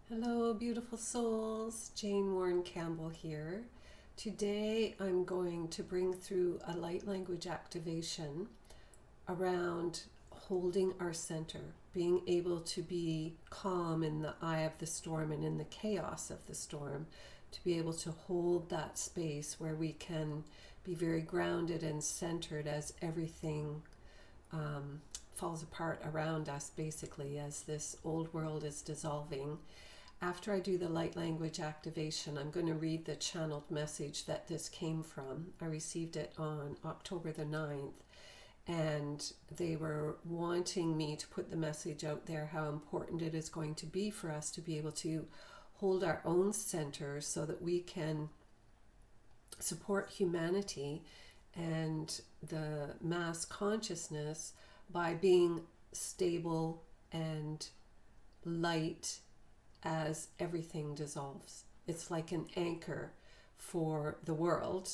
Hello, beautiful souls. Jane Warren Campbell here. Today I'm going to bring through a light language activation around holding our center, being able to be calm in the eye of the storm and in the chaos of the storm, to be able to hold that space where we can be very grounded and centered as everything falls apart around us, basically, as this old world is dissolving. After I do the light language activation, I'm going to read the channeled message that this came from. I received it on October the 9th, and they were wanting me to put the message out there how important it is going to be for us to be able to hold our own center so that we can support humanity and the mass consciousness by being stable and light as everything dissolves. It's like an anchor for the world.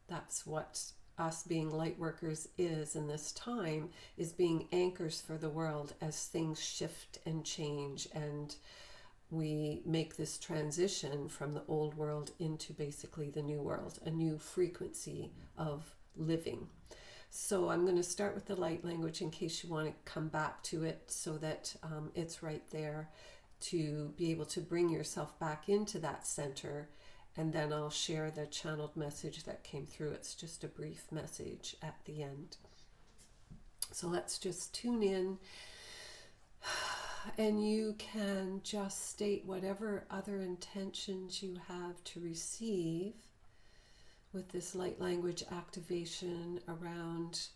That's what us being light workers is in this time, is being anchors for the world as things shift and change, and we make this transition from the old world into basically the new world, a new frequency of living. So I'm going to start with the light language in case you want to come back to it, so that it's right there to be able to bring yourself back into that center. And then I'll share the channeled message that came through. It's just a brief message at the end. So let's just tune in, and you can just state whatever other intentions you have to receive with this light language activation around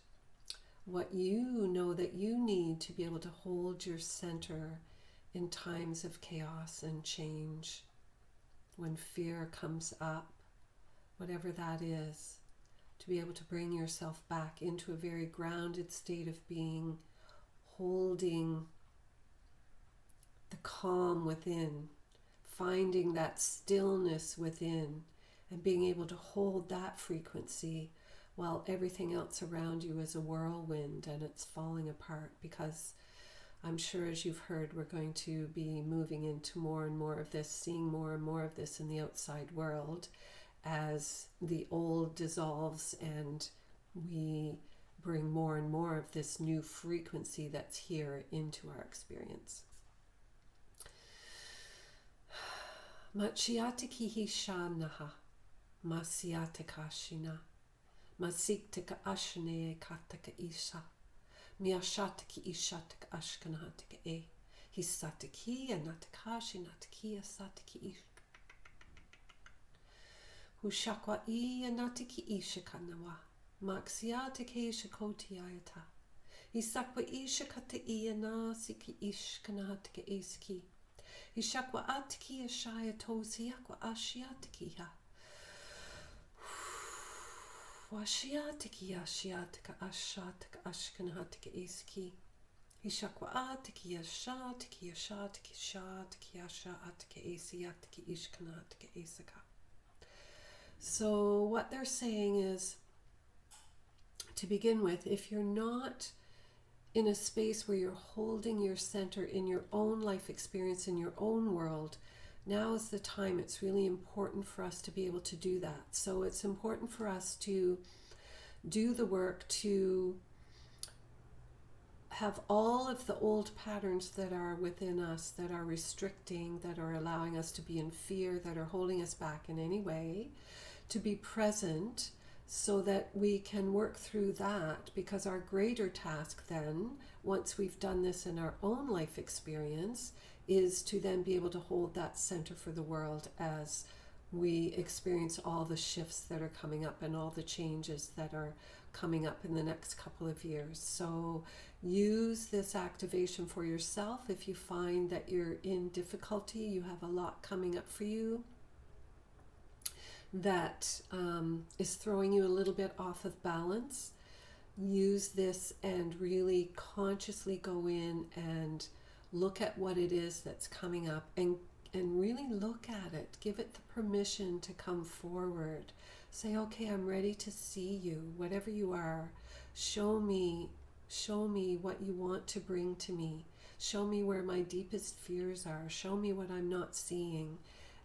what you know that you need to be able to hold your center in times of chaos and change, when fear comes up, whatever that is, to be able to bring yourself back into a very grounded state of being, holding the calm within, finding that stillness within, and being able to hold that frequency while everything else around you is a whirlwind and it's falling apart. Because I'm sure, as you've heard, we're going to be moving into more and more of this, seeing more and more of this in the outside world as the old dissolves and we bring more and more of this new frequency that's here into our experience. Machiatikihi shanaha, masiatika shina, masiktika ashne kataka isa. Miashataki ishataka ashkanahataka e. Hisataki anatakashi nataki asataki ish. Hushakwa I anataki ishakanawa. Maxiatake shakoti ayata. Hisakwa ishakata I anasiki ishkanahataka eski. Hishakwa ataki ashaya tosiakwa ashiataki ha. Washiatiki ashiatika ashatika ashkanahatika iski. Hishakwa atiki ashatiki ashatiki shatiki ashatika asiatiki ishkanahatika isaka. So what they're saying is, to begin with, if you're not in a space where you're holding your center in your own life experience, in your own world, now is the time. It's really important for us to be able to do that. So it's important for us to do the work to have all of the old patterns that are within us, that are restricting, that are allowing us to be in fear, that are holding us back in any way, to be present, so that we can work through that. Because our greater task then, once we've done this in our own life experience, is to then be able to hold that center for the world as we experience all the shifts that are coming up and all the changes that are coming up in the next couple of years. So use this activation for yourself. If you find that you're in difficulty, you have a lot coming up for you that is throwing you a little bit off of balance, use this and really consciously go in and look at what it is that's coming up, and really look at it. Give it the permission to come forward. Say, okay, I'm ready to see you, whatever you are. Show me what you want to bring to me. Show me where my deepest fears are. Show me what I'm not seeing.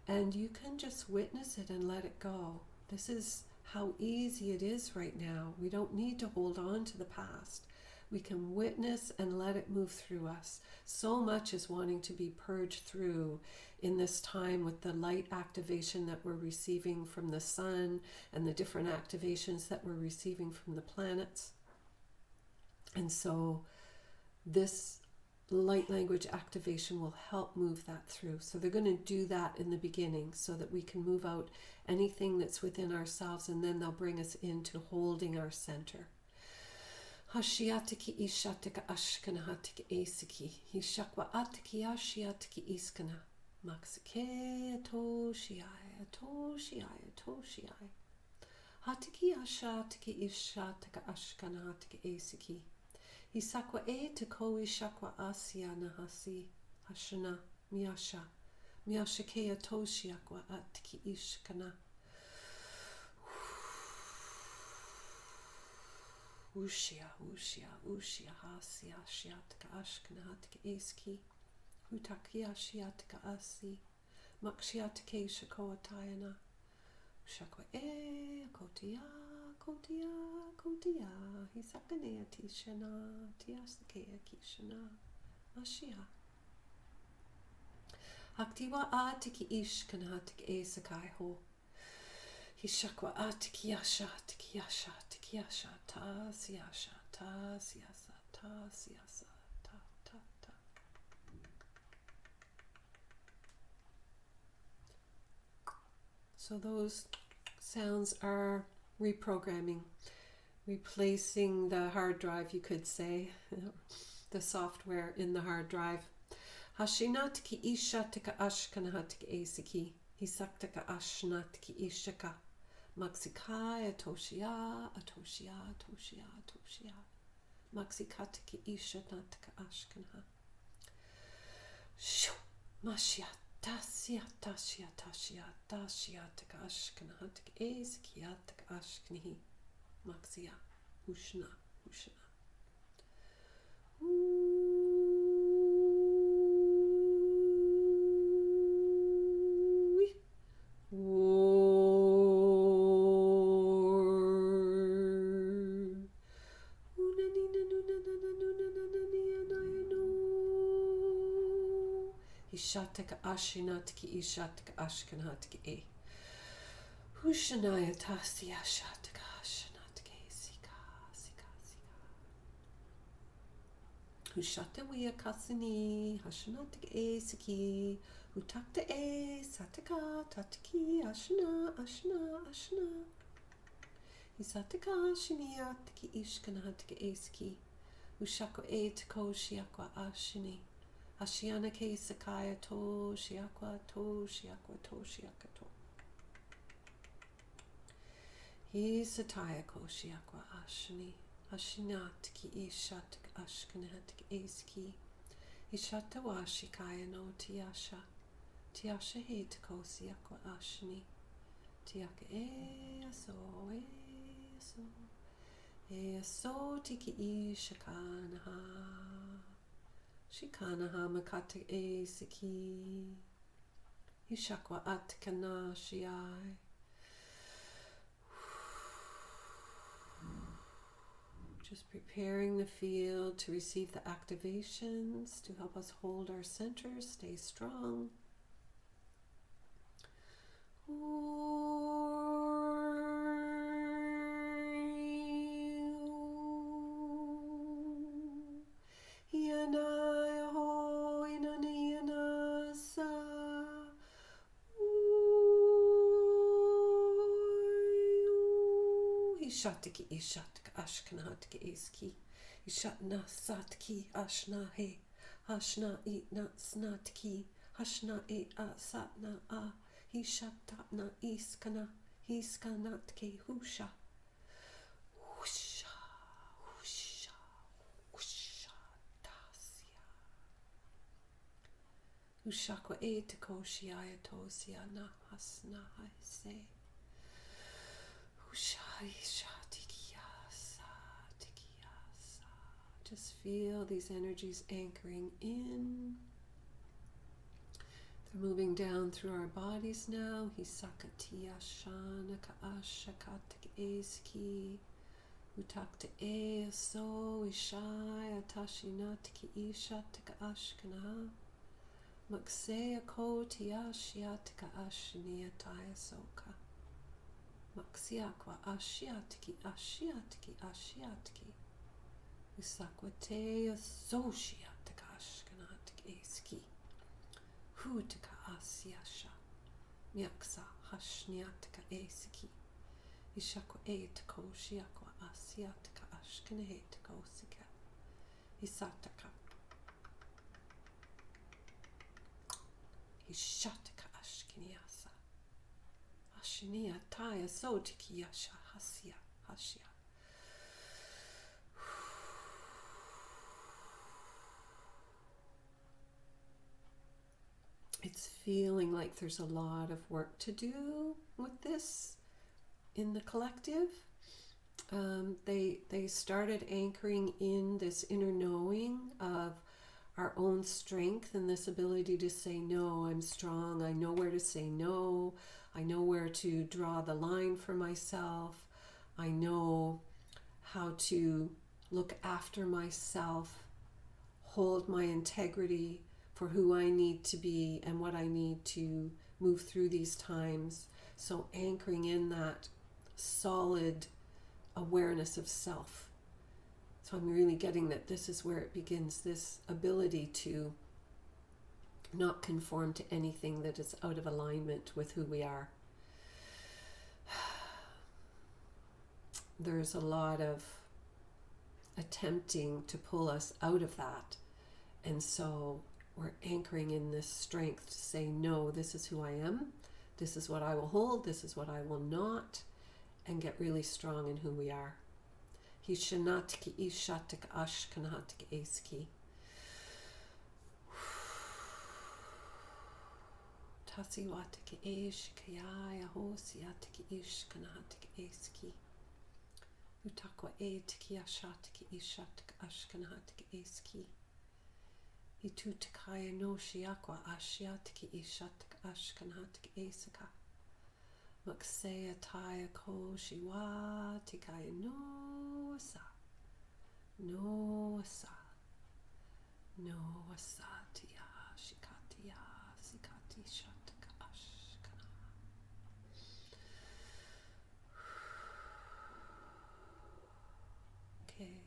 And you can just witness it and let it go. This is how easy it is right now. We don't need to hold on to the past. We can witness and let it move through us. So much is wanting to be purged through in this time with the light activation that we're receiving from the sun and the different activations that we're receiving from the planets. And so this light language activation will help move that through. So they're going to do that in the beginning so that we can move out anything that's within ourselves, and then they'll bring us into holding our center. Hashiatiki ishatika ashkana hatiki esiki. Hishakwa atiki ashiatiki iskana. Maksike atoshiai atoshiai atoshiai. Hatiki ashatiki ishatika ashkana hatiki esiki. Hisakwa e te koi shakwa asia nahasi hashana miasha miasha ke atoshiakwa atiki ishkana. Ushia ushia ushia hasia shiatka ashkana hatika eski hutakia shiatka asi makshiatake shakoatayana shakwa e kotia kotia kotia hisakanea tishana tiasakea kishana mashia haktiwa atiki ishkana hatika esakai ho hishakwa atiki yasha ta siasha ta siasa ta siasa ta ta ta. So those sounds are reprogramming, replacing the hard drive, you could say, the software in the hard drive. Hashinatiki ishatika ashkanahatiki esiki hisaktaka ashnatiki ishaka. Maxikai atoshia atoshia atoshia atoshia maxikatiki ishanataka ashkana shu mashia tasia tasia tasia tasia taka ashkana hataka eskiataka ashkani maxia ushna ushna. Ishataka ashinatiki ishataka ashkanatiki e. Hushanaya tasia shataka ashanatiki sika sika sika. Hushata wia kasini hashanatiki e siki. Hutakta e sataka tatiki ashna ashna ashna. Hisataka ashiniatiki ishkanatiki e siki. Hushako e tako shiakwa ashini. Ashiana ke sakaya to shiakwa to shiakwa to shiaka to. He sataya ko shiakwa ashini. Ashinatiki ishatik ashkanatik eski. Ishata wa shikaya no tiasha. Tiasha he tako siakwa ashini. Tiaka e so e so tiki ishakanaha. Shikanaha makata e siki. Hishakwa atkana shiai. Just preparing the field to receive the activations to help us hold our center, stay strong. Ishatiki ishatka ashkanatiki iski. Ishatna satki ashna he. Hashna e na snatki. Hashna e a satna a. Hishatna iskana. Hiskanatki husha. Husha. Husha. Husha. Tasia. Hushakwa e tako shiaya tosia na hasna I say. Hushai shatikiasa tikiasa Just feel these energies anchoring in. They're moving down through our bodies now. Hisakatiya shana kaashakatak eski. Utakta e so ishai atashinatki ishatka ashkana. Maksea ko tiashiatka ashniyataya soka. Maksiakwa ashiatki ashiatki ashiatki. Usakwate associatka ashkanatik eski. Hutka asyasha. Myaksa hashniatka eski. Ishakwa etko shiakwa asyatka ashkanehetko sika. Isataka. Ishataka ashkiniasa. Ashniya taya sotiki yasha hasya hashya. It's feeling like there's a lot of work to do with this in the collective. They started anchoring in this inner knowing of our own strength and this ability to say no. I'm strong. I know where to say no. I know where to draw the line for myself. I know how to look after myself, hold my integrity for who I need to be and what I need to move through these times. So anchoring in that solid awareness of self. So I'm really getting that this is where it begins, this ability to not conform to anything that is out of alignment with who we are. There's a lot of attempting to pull us out of that. And so we're anchoring in this strength to say, no, this is who I am. This is what I will hold. This is what I will not. And get really strong in who we are. Hishanatki ishatik ashkanatik eski. Tasiwatiki eshkaya hosiatiki ishkanatik eski. Utakwa etiki ashatiki ishatik ashkanatik eski. Itutikaya no shiakwa ashiatiki ishatik ashkanatik esaka. Maksea taya ko shiwa tikaya no asa. No asa. No asa tiya shikatiya sikati shataka ashkana. Okay.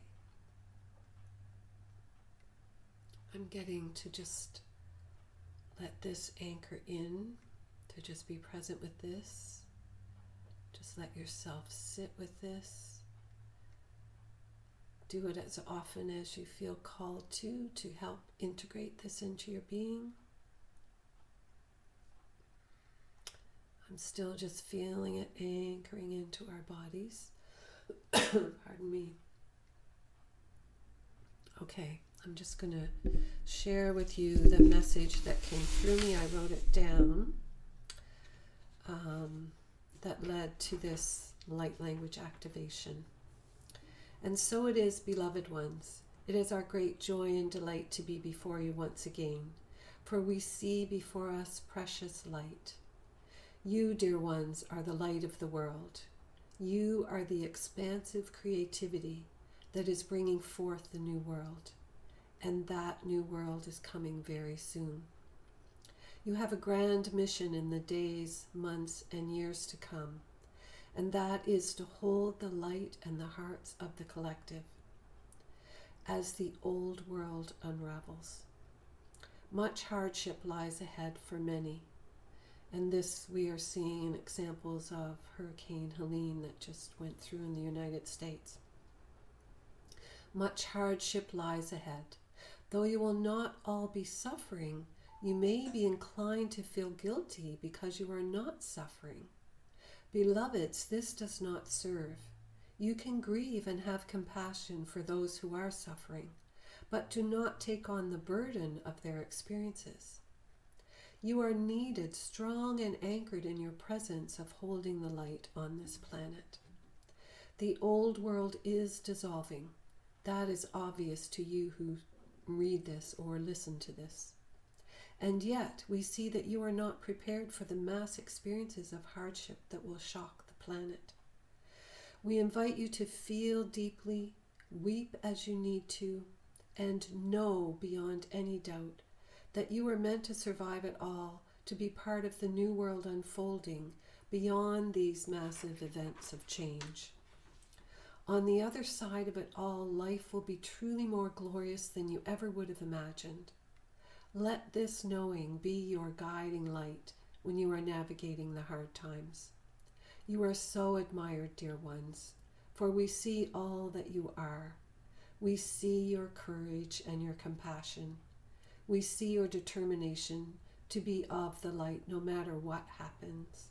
I'm getting to just let this anchor in, to just be present with this. Just let yourself sit with this. Do it as often as you feel called to help integrate this into your being. I'm still just feeling it anchoring into our bodies. Pardon me. Okay, I'm just going to share with you the message that came through me. I wrote it down. That led to this light language activation. And so it is, beloved ones. It is our great joy and delight to be before you once again, for we see before us precious light. You, dear ones, are the light of the world. You are the expansive creativity that is bringing forth the new world. And that new world is coming very soon. You have a grand mission in the days, months, and years to come, and that is to hold the light and the hearts of the collective as the old world unravels. Much hardship lies ahead for many, and this we are seeing in examples of Hurricane Helene that just went through in the United States. Much hardship lies ahead. Though you will not all be suffering, you may be inclined to feel guilty because you are not suffering. Beloveds, this does not serve. You can grieve and have compassion for those who are suffering, but do not take on the burden of their experiences. You are needed strong and anchored in your presence of holding the light on this planet. The old world is dissolving. That is obvious to you who read this or listen to this. And yet, we see that you are not prepared for the mass experiences of hardship that will shock the planet. We invite you to feel deeply, weep as you need to, and know beyond any doubt that you are meant to survive it all, to be part of the new world unfolding beyond these massive events of change. On the other side of it all, life will be truly more glorious than you ever would have imagined. Let this knowing be your guiding light when you are navigating the hard times. You are so admired, dear ones, for we see all that you are. We see your courage and your compassion. We see your determination to be of the light no matter what happens.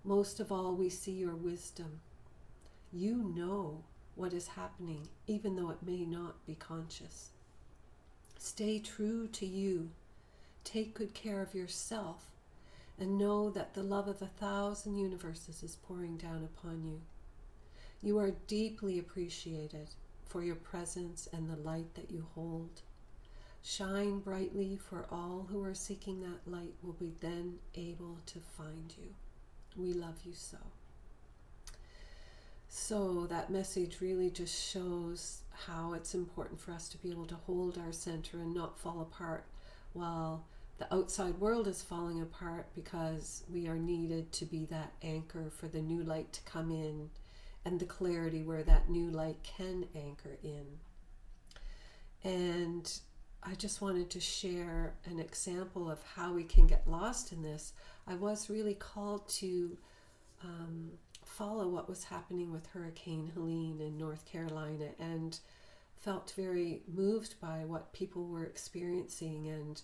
Most of all, we see your wisdom. You know what is happening, even though it may not be conscious. Stay true to you. Take good care of yourself, and know that the love of 1,000 universes is pouring down upon you. You are deeply appreciated for your presence and the light that you hold. Shine brightly, for all who are seeking that light will be then able to find you. We love you so. So that message really just shows how it's important for us to be able to hold our center and not fall apart while the outside world is falling apart, because we are needed to be that anchor for the new light to come in and the clarity where that new light can anchor in. And I just wanted to share an example of how we can get lost in this. I was really called to follow what was happening with Hurricane Helene in North Carolina, and felt very moved by what people were experiencing and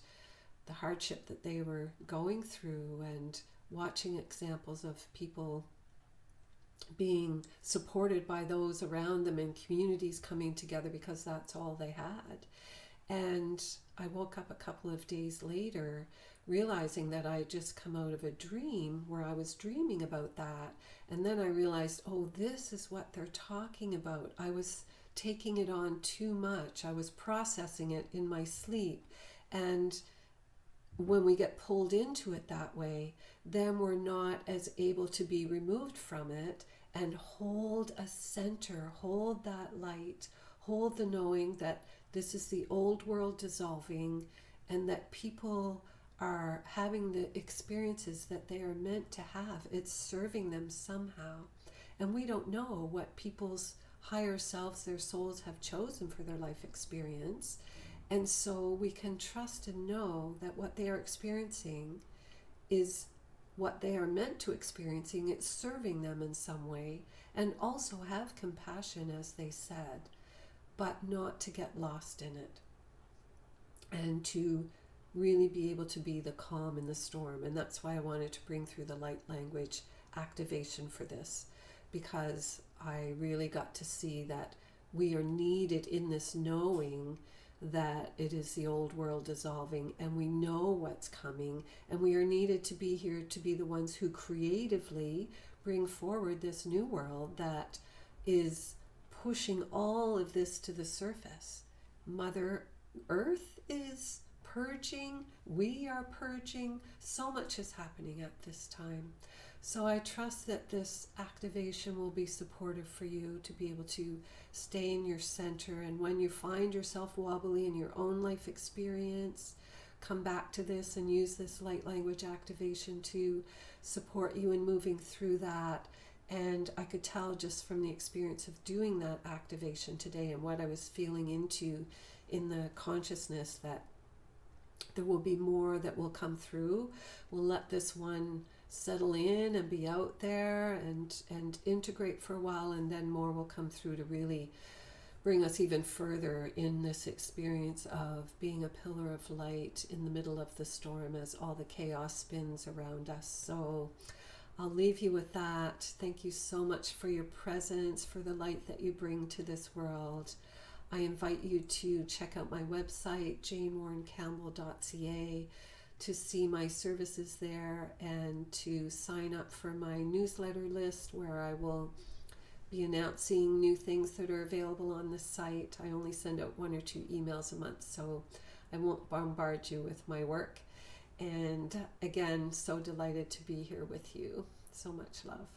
the hardship that they were going through, and watching examples of people being supported by those around them and communities coming together because that's all they had. And I woke up a couple of days later realizing that I had just come out of a dream where I was dreaming about that. And then I realized, oh, this is what they're talking about. I was taking it on too much. I was processing it in my sleep. And when we get pulled into it that way, then we're not as able to be removed from it and hold a center, hold that light, hold the knowing that this is the old world dissolving, and that people are having the experiences that they are meant to have. It's serving them somehow. And we don't know what people's higher selves, their souls, have chosen for their life experience. And so we can trust and know that what they are experiencing is what they are meant to experiencing. It's serving them in some way. And also have compassion, as they said, but not to get lost in it. And to really be able to be the calm in the storm. And that's why I wanted to bring through the light language activation for this, because I really got to see that we are needed in this knowing that it is the old world dissolving, and we know what's coming, and we are needed to be here to be the ones who creatively bring forward this new world that is pushing all of this to the surface. Mother Earth is purging, we are purging, so much is happening at this time. So I trust that this activation will be supportive for you to be able to stay in your center. And when you find yourself wobbly in your own life experience, come back to this and use this light language activation to support you in moving through that. And I could tell just from the experience of doing that activation today and what I was feeling into in the consciousness that there will be more that will come through. We'll let this one settle in and be out there and integrate for a while, and then more will come through to really bring us even further in this experience of being a pillar of light in the middle of the storm as all the chaos spins around us. So I'll leave you with that. Thank you so much for your presence, for the light that you bring to this world. I invite you to check out my website, janewarrencampbell.ca, to see my services there and to sign up for my newsletter list, where I will be announcing new things that are available on the site. I only send out 1 or 2 emails a month, so I won't bombard you with my work. And again, so delighted to be here with you. So much love.